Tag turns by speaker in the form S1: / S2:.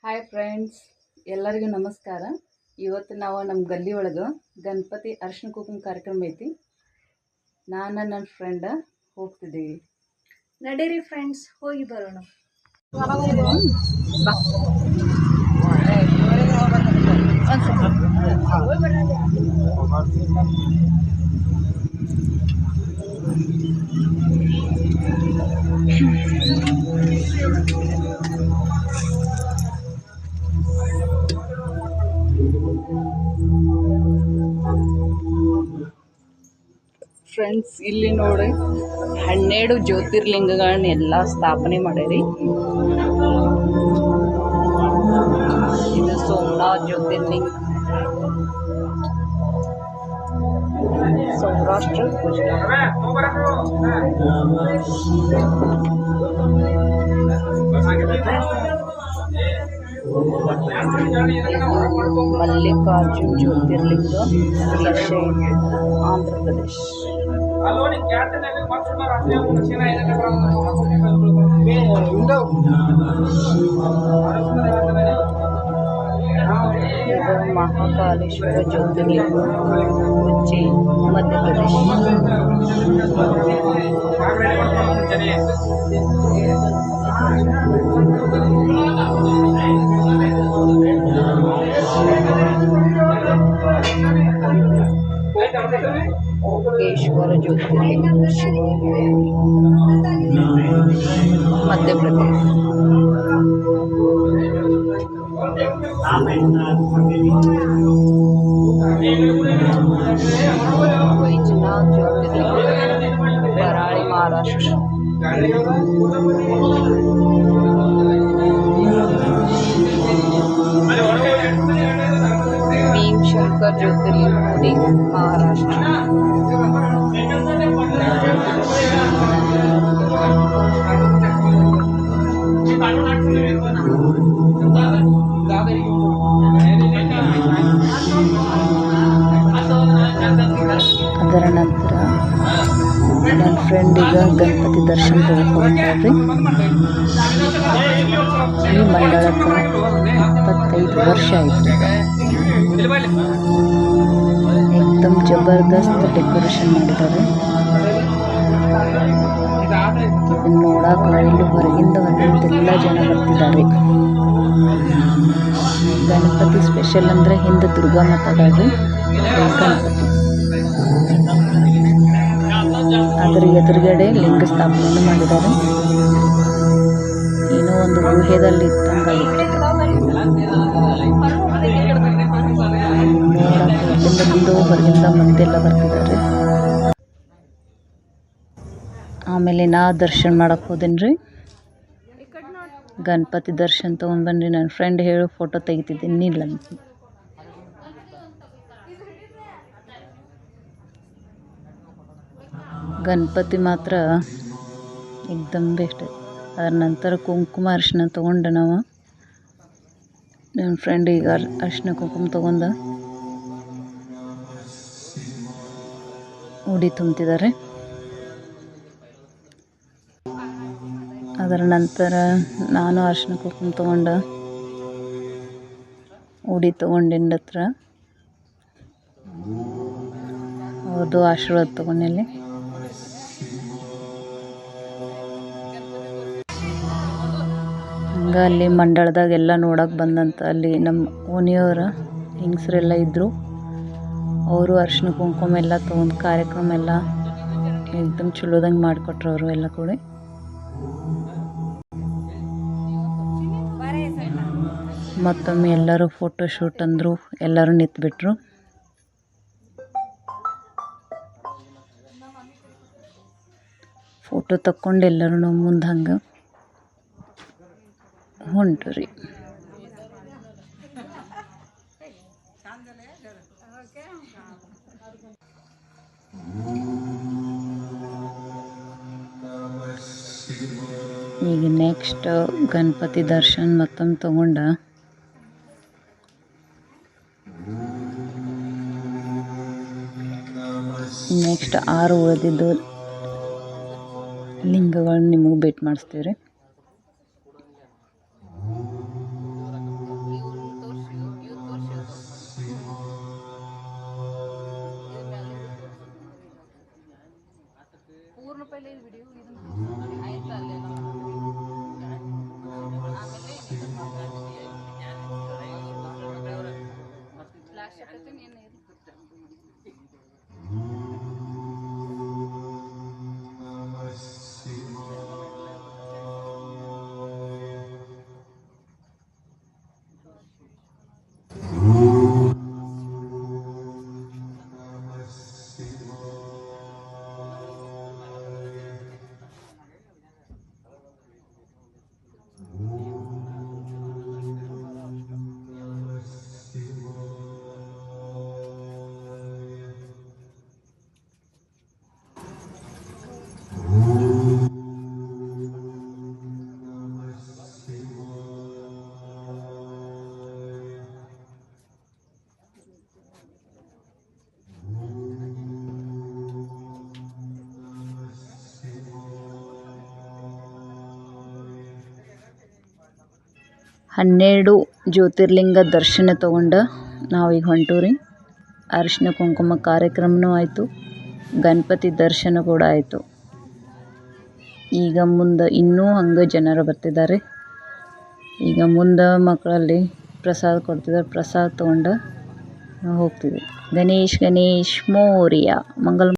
S1: Hi friends, ಎಲ್ಲರಿಗೂ ನಮಸ್ಕಾರ. ಇವತ್ತು ನಾವು ನಮ್ಮ ಗಲ್ಲಿ ಒಳಗೆ ಗಣಪತಿ ಅರ್ಶಿನ ಕುಂಕುಮ ಕಾರ್ಯಕ್ರಮ ಐತಿ. ನಾನು ನನ್ನ ಫ್ರೆಂಡ ಹೋಗ್ತಿದ್ದೀವಿ.
S2: ನಡೀರಿ ಫ್ರೆಂಡ್ಸ್, ಹೋಗಿ ಬರೋಣ.
S1: ಫ್ರೆಂಡ್ಸ್, ಇಲ್ಲಿ ನೋಡಿ 12 ಜ್ಯೋತಿರ್ಲಿಂಗಗಳನ್ನ ಎಲ್ಲ ಸ್ಥಾಪನೆ ಮಾಡ್ಯಾರಿ. ಇದು ಸೋಮನಾಥ್ ಜ್ಯೋತಿರ್ಲಿಂಗ, ಸೌರಾಷ್ಟ್ರ, ಗುಜರಾತ್. ಮಲ್ಲಿಕಾರ್ಜುನ್ ಜ್ಯೋತಿರ್ಲಿಂಗ, ಶ್ರೀಶೈಲ, ಆಂಧ್ರ ಪ್ರದೇಶ್. ಇದು ಮಹಾಕಾಲೇಶ್ವರ ಜ್ಯೋತಿರ್ಲಿಂಗ, ಉಜ್ಜೈನ್, ಮಧ್ಯಪ್ರದೇಶ್. ಓಂಕೇಶ್ವರ ಜ್ಯೋತಿರ್ಲಿಂಗ, ಮಧ್ಯಪ್ರದೇಶ್. ವೈಜನಾಥ್ ಜ್ಯೋತಿರ್ಲಿಂಗ, ವರಾಳಿ, ಮಹಾರಾಷ್ಟ್ರ. ಭೀಮಶಂಕರ್ ಜ್ಯೋತಿರ್ಲಿಂಗ, पुणे, महाराष्ट्र. ಅದರ ನಂತರ ನನ್ನ ಫ್ರೆಂಡ್ ಈಗ ಗಣಪತಿ ದರ್ಶನ ತಗೊಂಡ್ರಿ. ಈ ಮಂಡಳಕ್ಕೆ 25 ವರ್ಷ ಆಯ್ತು. एकदम ಜಬರ್ದಸ್ತ್ ಡೆಕೋರೇಷನ್ ಮಾಡಿದ್ದಾರೆ. ನೋಡಾಕ ಇಲ್ಲಿ ಹೊರಗಿಂದ ಎಲ್ಲ ಜನ ಬರ್ತಿದ್ದಾರೆ. ಗಣಪತಿ ಸ್ಪೆಷಲ್ ಅಂದ್ರೆ ಹಿಂದೆ ದುರ್ಗಾ ಮಾತಾಡ್ರಿ ಗಣಪತಿ. ಅದರ ಎದುರುಗಡೆ ಲಿಂಗ ಸ್ಥಾಪನೆ ಮಾಡಿದ್ದಾರೆ. ಏನೋ ಒಂದು ಗುಹೆದಲ್ಲಿ ಇದ್ದಂಗಾಗಿತ್ತು. ಹೊರಗಿಂದ ಮಂದಿಯೆಲ್ಲ ಬರ್ತಿದ್ದಾರೆ. ಆಮೇಲೆ ನಾ ದರ್ಶನ ಮಾಡಕ್ಕೆ ಹೋದೇನ್ರಿ. ಗಣಪತಿ ದರ್ಶನ ತೊಗೊಂಡ್ಬನ್ರಿ. ನನ್ನ ಫ್ರೆಂಡ್ ಹೇಳಿ ಫೋಟೋ ತೆಗಿತಿದ್ದೀನಿ ಇಲ್ಲ ಅಂತ. ಗಣಪತಿ ಮಾತ್ರ ಏಕ್ದಮ್ ಬೆಸ್ಟ್. ಅದ್ರ ನಂತರ ಕುಂಕುಮ ಅರಿಶಿನ ತೊಗೊಂಡು ನಾವು ನನ್ನ ಫ್ರೆಂಡ್ ಈಗ ಅರಿಶಿನ ಕುಂಕುಮ ತೊಗೊಂಡು ಉಡಿ ತುಂಬ್ತಿದ್ದಾರೆ. ಅದರ ನಂತರ ನಾನು ಅರಿಶಿನ ಕುಂಕುಮ ತೊಗೊಂಡು ಉಡಿ ತೊಗೊಂಡಿನ ಹತ್ರ ಅವ್ರದ್ದು ಆಶೀರ್ವಾದ ತೊಗೊಂಡಿಲ್ಲಿ. ಹಂಗೆ ಅಲ್ಲಿ ಮಂಡಳದಾಗ ಎಲ್ಲ ನೋಡಕ್ಕೆ ಬಂದಂತ ಅಲ್ಲಿ ನಮ್ಮ ಓಣಿಯವರ ಹೆಂಗಸರೆಲ್ಲ ಇದ್ದರು. ಅವರು ಅರಿಶಿನ ಕುಂಕುಮ ಎಲ್ಲ ತೊಗೊಂಡು ಕಾರ್ಯಕ್ರಮ ಎಲ್ಲ ಏಕ್ದಮ್ ಚಲೋದಂಗೆ ಮಾಡಿಕೊಟ್ರು ಅವರು ಎಲ್ಲ ಕೂಡ. ಮತ್ತೊಮ್ಮೆ ಎಲ್ಲರೂ ಫೋಟೋ ಶೂಟ್ ಅಂದರು. ಎಲ್ಲರೂ ನಿಂತ್ಬಿಟ್ರು. ಫೋಟೋ ತಕ್ಕೊಂಡು ಎಲ್ಲರೂ ನಾವು ಮುಂದೆ ಹಂಗೆ ಹೊಂಟು ರೀ. ಈಗ ನೆಕ್ಸ್ಟ್ ಗಣಪತಿ ದರ್ಶನ ಮತ್ತೊಮ್ಮೆ ತಗೊಂಡ ನೆಕ್ಸ್ಟ್ 6 ಉಳಿದಿದ್ದು ಲಿಂಗಗಳನ್ನ ನಿಮಗೆ ಭೇಟಿ ಮಾಡಿಸ್ತೀವಿ ರೀ. ಹನ್ನೆರಡು ಜ್ಯೋತಿರ್ಲಿಂಗ ದರ್ಶನ ತೊಗೊಂಡು ನಾವೀಗ ಹೊಂಟೂರಿ. ಅರಿಶಿನ ಕುಂಕುಮ ಕಾರ್ಯಕ್ರಮನೂ ಆಯಿತು, ಗಣಪತಿ ದರ್ಶನ ಕೂಡ ಆಯಿತು. ಈಗ ಮುಂದೆ ಇನ್ನೂ ಹಂಗೆ ಜನರು ಬರ್ತಿದ್ದಾರೆ. ಈಗ ಮುಂದೆ ಮಕ್ಕಳಲ್ಲಿ ಪ್ರಸಾದ ಕೊಡ್ತಿದ್ದಾರೆ, ಪ್ರಸಾದ ತೊಗೊಂಡು ನಾವು ಹೋಗ್ತೀವಿ. ಗಣೇಶ್ ಗಣೇಶ್ ಮೋರ್ಯ ಮಂಗಲ